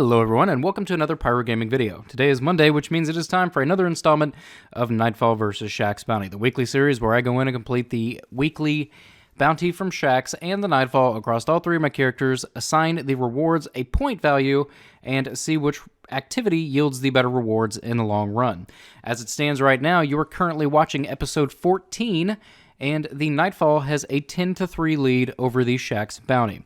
Hello everyone, and welcome to another Pyro Gaming video. Today is Monday, which means it is time for another installment of Nightfall vs. Shaxx Bounty, the weekly series where I go in and complete the weekly bounty from Shaxx and the Nightfall across all three of my characters, assign the rewards a point value, and see which activity yields the better rewards in the long run. As it stands right now, you are currently watching episode 14, and the Nightfall has a 10-3 lead over the Shaxx Bounty.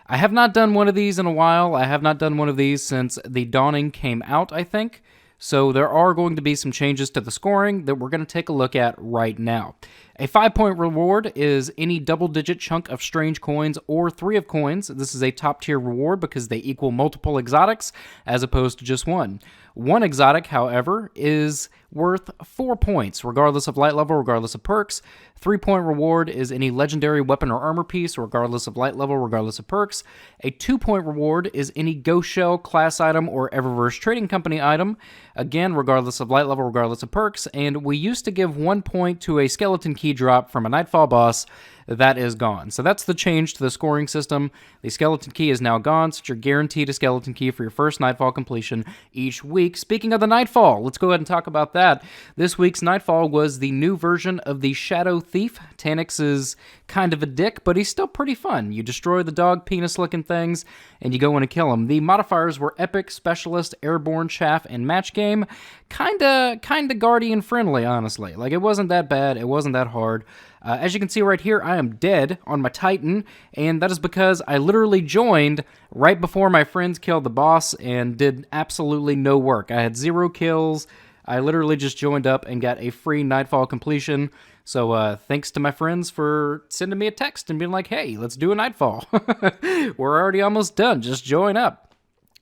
I have not done one of these in a while. I have not done one of these since The Dawning came out, I think. So there are going to be some changes to the scoring that we're going to take a look at right now. A 5-point reward is any double-digit chunk of strange coins or 3 of coins. This is a top-tier reward because they equal multiple exotics as opposed to just one. One exotic, however, is worth 4 points, regardless of light level, regardless of perks. 3-point reward is any legendary weapon or armor piece, regardless of light level, regardless of perks. A 2-point reward is any Ghost Shell, class item, or Eververse Trading Company item, again, regardless of light level, regardless of perks. And we used to give 1 point to a skeleton key drop from a Nightfall boss. That is gone. So that's the change to the scoring system. The skeleton key is now gone, so you're guaranteed a skeleton key for your first Nightfall completion each week. Speaking of the Nightfall, let's go ahead and talk about that. This week's Nightfall was the new version of the Shadow Thief. Tanix is kind of a dick, but he's still pretty fun. You destroy the dog penis-looking things, and you go in and kill them. The modifiers were Epic, Specialist, Airborne, Chaff, and Match Game. Kinda Guardian-friendly, honestly. Like, it wasn't that bad. It wasn't that hard. As you can see right here, I am dead on my Titan, and that is because I literally joined right before my friends killed the boss and did absolutely no work. I had 0 kills. I literally just joined up and got a free Nightfall completion. So thanks to my friends for sending me a text and being like, hey, let's do a Nightfall. We're already almost done. Just join up.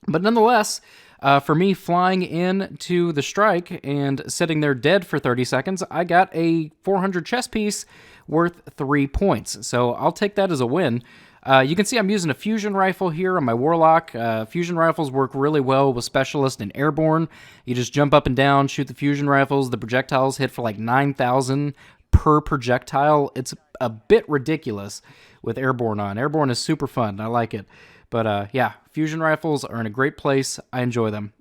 But nonetheless, for me flying in to the strike and sitting there dead for 30 seconds, I got a 400 chess piece worth 3 points. So I'll take that as a win. You can see I'm using a fusion rifle here on my Warlock. Fusion rifles work really well with Specialist and Airborne. You just jump up and down, shoot the fusion rifles. The projectiles hit for like 9,000 per projectile. It's a bit ridiculous with Airborne on. Airborne is super fun. I like it. But yeah, fusion rifles are in a great place. I enjoy them.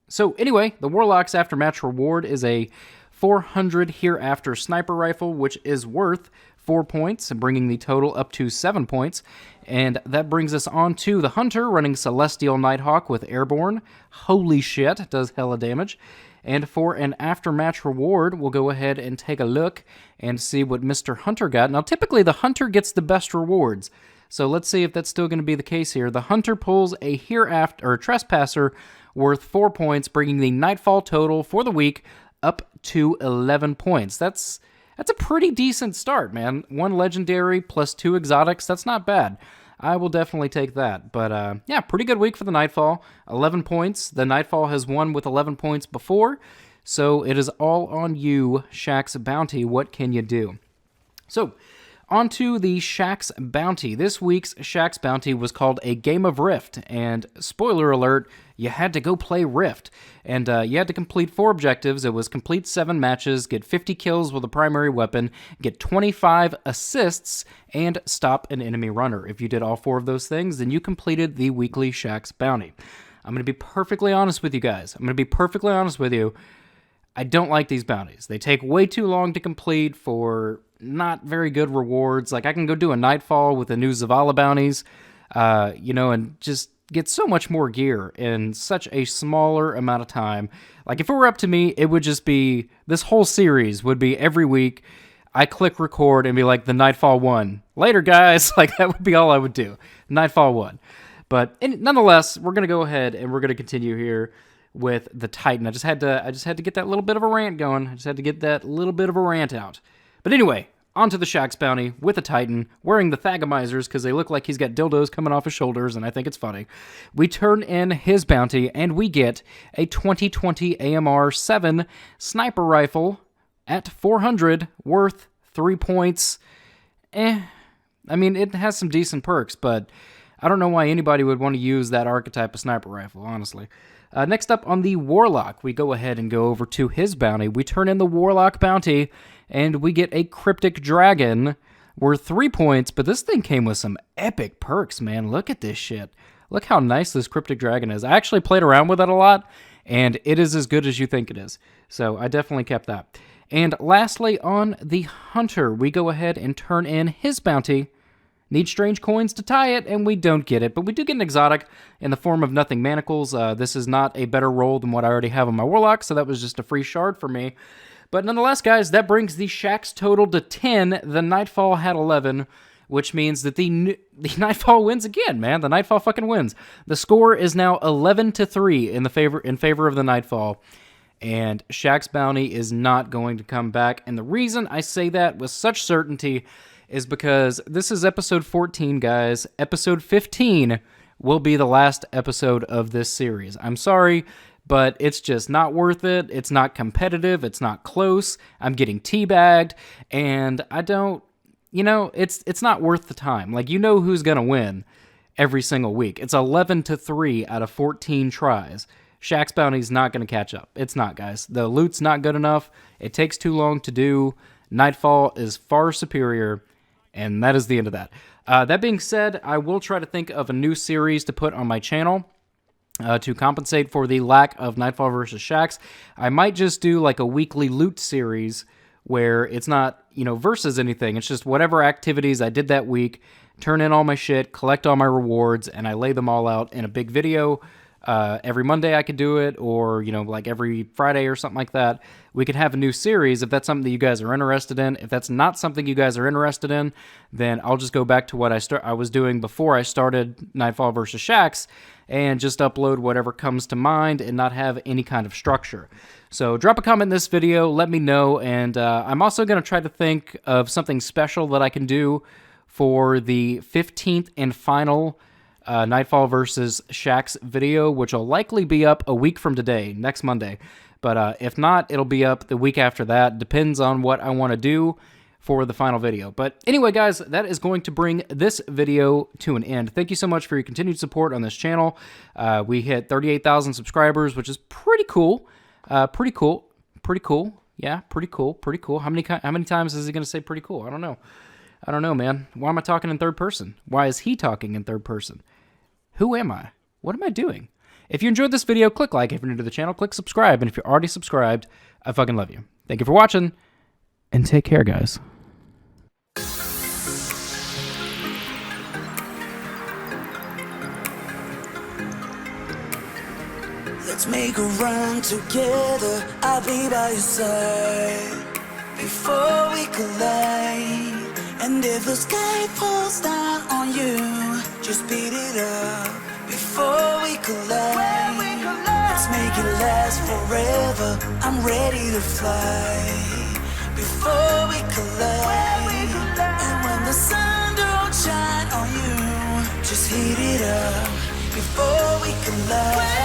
So anyway, the Warlock's aftermatch reward is a 400 Hereafter sniper rifle, which is worth 4 points, bringing the total up to 7 points. And that brings us on to the Hunter running Celestial Nighthawk with Airborne. Holy shit, does hella damage. And for an aftermatch reward, we'll go ahead and take a look and see what Mr. Hunter got. Now, typically, the Hunter gets the best rewards. So let's see if that's still going to be the case here. The Hunter pulls a Hereafter or Trespasser worth 4 points, bringing the Nightfall total for the week up to 11 points. That's a pretty decent start, man. 1 legendary plus 2 exotics. That's not bad. I will definitely take that. But yeah, pretty good week for the Nightfall. 11 points. The Nightfall has won with 11 points before. So it is all on you, Shaxx Bounty. What can you do? So, on to the Shaxx Bounty. This week's Shaxx Bounty was called a Game of Rift, and spoiler alert, you had to go play Rift, and you had to complete 4 objectives. It was complete 7 matches, get 50 kills with a primary weapon, get 25 assists, and stop an enemy runner. If you did all 4 of those things, then you completed the weekly Shaxx Bounty. I'm going to be perfectly honest with you guys. I don't like these bounties. They take way too long to complete for not very good rewards. Like, I can go do a Nightfall with the new Zavala bounties, and just get so much more gear in such a smaller amount of time. Like, if it were up to me, it would just be, this whole series would be every week, I click record and be like, the Nightfall 1. Later, guys. Like, that would be all I would do. Nightfall 1. But nonetheless, we're going to go ahead and we're going to continue here with the Titan. I just had to get that little bit of a rant going. I just had to get that little bit of a rant out. But anyway, on to the Shaxx Bounty with the Titan, wearing the Thagamizers because they look like he's got dildos coming off his shoulders, and I think it's funny. We turn in his bounty, and we get a 2020 AMR 7 sniper rifle at 400, worth 3 points. I mean, it has some decent perks, but I don't know why anybody would want to use that archetype of sniper rifle, honestly. Next up on the Warlock, we go ahead and go over to his bounty. We turn in the Warlock bounty, and we get a Cryptic Dragon worth 3 points, but this thing came with some epic perks, man. Look at this shit. Look how nice this Cryptic Dragon is. I actually played around with it a lot, and it is as good as you think it is. So I definitely kept that. And lastly, on the Hunter, we go ahead and turn in his bounty. Need strange coins to tie it, and we don't get it. But we do get an exotic in the form of Nothing Manacles. This is not a better roll than what I already have on my Warlock, so that was just a free shard for me. But nonetheless, guys, that brings the Shaxx total to 10. The Nightfall had 11, which means that the Nightfall wins again, man. The Nightfall fucking wins. The score is now 11-3 in favor of the Nightfall. And Shaxx bounty is not going to come back. And the reason I say that with such certainty is because this is episode 14, guys. Episode 15 will be the last episode of this series. I'm sorry, but it's just not worth it. It's not competitive. It's not close. I'm getting teabagged, and I don't, it's not worth the time. Like, you know who's going to win every single week. It's 11-3 out of 14 tries. Shaxx bounty's not going to catch up. It's not, guys. The loot's not good enough. It takes too long to do. Nightfall is far superior. And that is the end of that. That being said, I will try to think of a new series to put on my channel to compensate for the lack of Nightfall versus Shaxx. I might just do like a weekly loot series where it's not, versus anything. It's just whatever activities I did that week, turn in all my shit, collect all my rewards, and I lay them all out in a big video. Every Monday I could do it, or, like every Friday or something like that. We could have a new series if that's something that you guys are interested in. If that's not something you guys are interested in, then I'll just go back to what I was doing before I started Nightfall versus Shaxx and just upload whatever comes to mind and not have any kind of structure. So drop a comment in this video, let me know, and I'm also going to try to think of something special that I can do for the 15th and final Nightfall versus Shaxx video, which will likely be up a week from today, next Monday. But if not, it'll be up the week after that. Depends on what I want to do for the final video. But anyway, guys, that is going to bring this video to an end. Thank you so much for your continued support on this channel. We hit 38,000 subscribers, which is pretty cool. Pretty cool. Yeah, pretty cool. How many times is he going to say pretty cool? I don't know, man. Why am I talking in third person? Why is he talking in third person? Who am I? What am I doing? If you enjoyed this video, click like. If you're new to the channel, click subscribe. And if you're already subscribed, I fucking love you. Thank you for watching, and take care, guys. Let's make a run together. I'll be by your side before we collide. And if the sky falls down on you, just beat it up before we collide. Let's make it last forever. I'm ready to fly before we collide. And when the sun don't shine on you, just heat it up before we collide.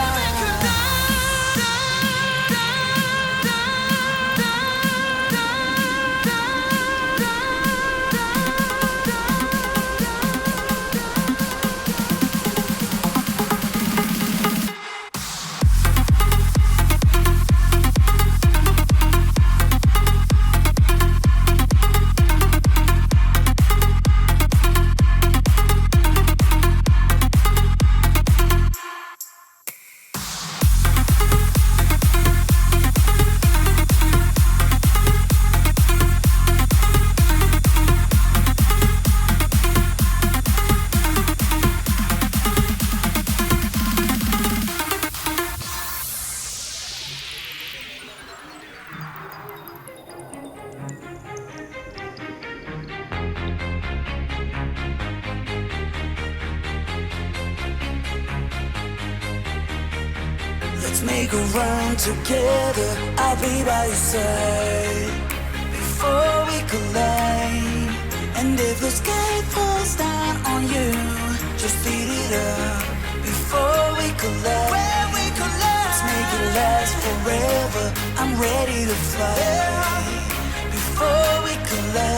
Let's make a run together. I'll be by your side before we collide. And if the sky falls down on you, just beat it up before we collide. Let's make it last forever. I'm ready to fly before we collide.